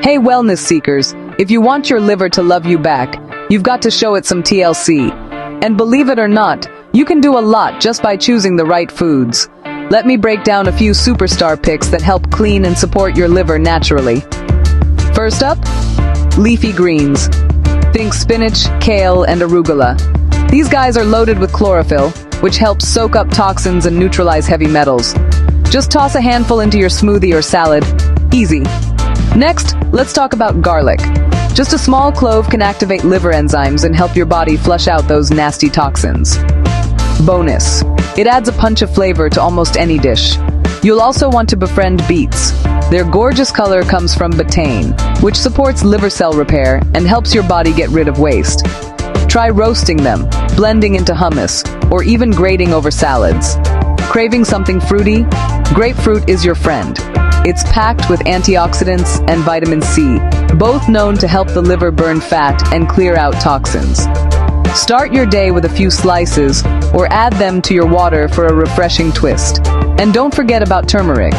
Hey wellness seekers, if you want your liver to love you back, you've got to show it some TLC. And believe it or not, you can do a lot just by choosing the right foods. Let me break down a few superstar picks that help clean and support your liver naturally. First up, leafy greens. Think spinach, kale, and arugula. These guys are loaded with chlorophyll, which helps soak up toxins and neutralize heavy metals. Just toss a handful into your smoothie or salad. Easy. Next, let's talk about garlic. Just a small clove can activate liver enzymes and help your body flush out those nasty toxins. Bonus: it adds a punch of flavor to almost any dish. You'll also want to befriend beets. Their gorgeous color comes from betaine, which supports liver cell repair and helps your body get rid of waste. Try roasting them, blending into hummus, or even grating over salads. Craving something fruity? Grapefruit is your friend. It's packed with antioxidants and vitamin C, both known to help the liver burn fat and clear out toxins. Start your day with a few slices, or add them to your water for a refreshing twist. And don't forget about turmeric.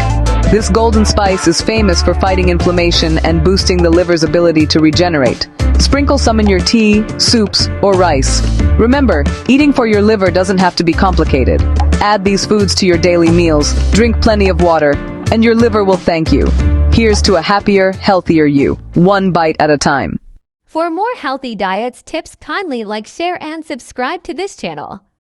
This golden spice is famous for fighting inflammation and boosting the liver's ability to regenerate. Sprinkle some in your tea, soups, or rice. Remember, eating for your liver doesn't have to be complicated. Add these foods to your daily meals, drink plenty of water, and your liver will thank you. Here's to a happier, healthier you, one bite at a time. For more healthy diets tips, kindly like, share, and subscribe to this channel.